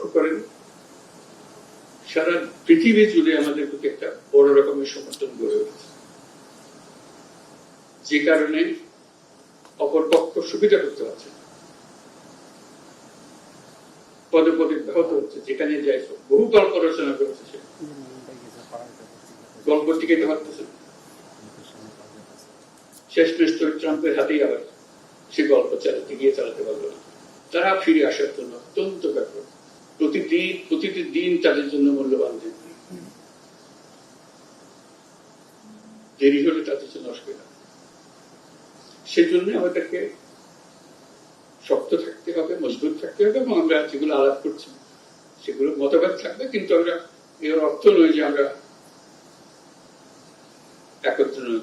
লক্ষ্য করেন সারা পৃথিবী জুড়ে আমাদের প্রতি একটা বড় রকমের সমর্থন গড়ে উঠেছে, যে কারণে অপর পক্ষ সুবিধা করতে পারছে, পদে পদে ব্যাহত হচ্ছে। যেখানে যাই বহু গল্প রচনা করেছে, সে গল্প টিকাইতে পারতেছে, শেষমেশ ট্রাম্পের হাতেই আবার সে গল্প চালাতে পারলো না। তারা ফিরে আসার জন্য অত্যন্ত ব্যাপক, প্রতিদিন তাদের জন্য মূল্যবান দিন, দেরি হলে তাদের জন্য অসুবিধা। সেজন্য আমাদেরকে শক্ত থাকতে হবে, মজবুত থাকতে হবে, এবং আমরা যেগুলো আলাপ করছি সেগুলো মতভেদ থাকবে, কিন্তু আমরা এর অর্থ নয় যে আমরা একত্র নই।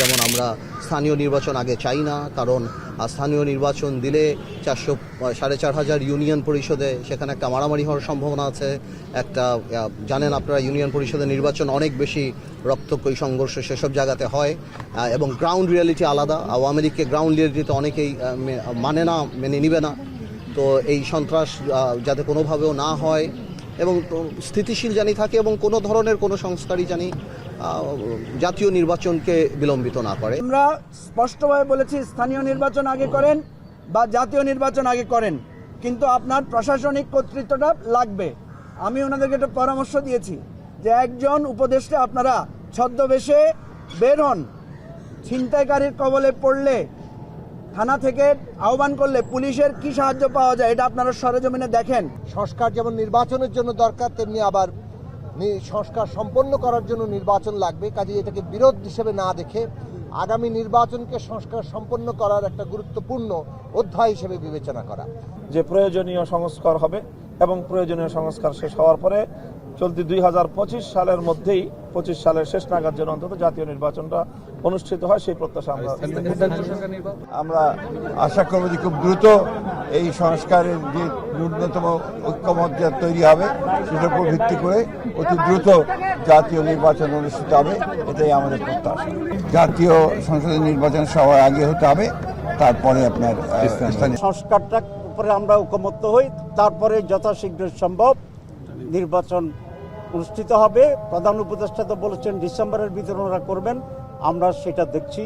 যেমন আমরা স্থানীয় নির্বাচন আগে চাই না, কারণ স্থানীয় নির্বাচন দিলে 4,500 ইউনিয়ন পরিষদে সেখানে একটা মারামারি হওয়ার সম্ভাবনা আছে। একটা জানেন আপনারা, ইউনিয়ন পরিষদের নির্বাচন অনেক বেশি রক্তক্ষয়ী সংঘর্ষ সেসব জায়গাতে হয়, এবং গ্রাউন্ড রিয়ালিটি আলাদা। আওয়ামী লীগকে গ্রাউন্ড রিয়ালিটিতে অনেকেই মেনে নিবে না। তো এই সন্ত্রাস যাতে কোনোভাবেও না হয় এবং স্থিতিশীল জানি থাকে, এবং কোনো ধরনের কোনো সংস্কারই জানি জাতীয় নির্বাচনকে বিলম্বিত না করে। আমরা স্পষ্টভাবে বলেছি, স্থানীয় নির্বাচন আগে করেন বা জাতীয় নির্বাচন আগে করেন, কিন্তু আপনার প্রশাসনিক কর্তৃত্বটা লাগবে। আমি ওনাদেরকে একটা পরামর্শ দিয়েছি যে একজন উপদেষ্টা আপনারা ছদ্মবেশে বের হন, ছিনতাইকারীর কবলে পড়লে থানা থেকে আহ্বান করলে পুলিশের কি সাহায্য পাওয়া যায়, এটা আপনারা সরেজমিনে দেখেন। সংস্কার যেমন নির্বাচনের জন্য দরকার, তেমনি আবার সংস্কার সম্পন্ন করার জন্য নির্বাচন লাগবে। কাজে এটাকে বিরোধ হিসেবে না দেখে আগামী নির্বাচনকে সংস্কার সম্পন্ন করার একটা গুরুত্বপূর্ণ অধ্যায় হিসেবে বিবেচনা করা। যে প্রয়োজনীয় সংস্কার হবে এবং প্রয়োজনীয় সংস্কার শেষ হওয়ার পরে চলতি 2025 সালের মধ্যেই 25 সালের শেষ নাগাদ যেন অন্তত জাতীয় নির্বাচনটা অনুষ্ঠিত হয়, সেই প্রত্যাশা আমরা আশা করব যে খুব দ্রুত এই সংস্কারের যে ন্যূনতম ঐক্যমত তৈরি হবে সেটার উপর ভিত্তি করে অতি দ্রুত জাতীয় নির্বাচন অনুষ্ঠিত হবে, এটাই আমাদের প্রত্যাশা। জাতীয় সংসদের নির্বাচন সবার আগে হতে হবে, তারপরে আপনার সংস্কারটা উপরে আমরা ঐকমত্য হই, তারপরে যথাশীঘ্র সম্ভব নির্বাচন অনুষ্ঠিত হবে। প্রধান উপদেষ্টা তো বলেছেন ডিসেম্বরের ভিতরে ওরা করবেন, আমরা সেটা দেখছি।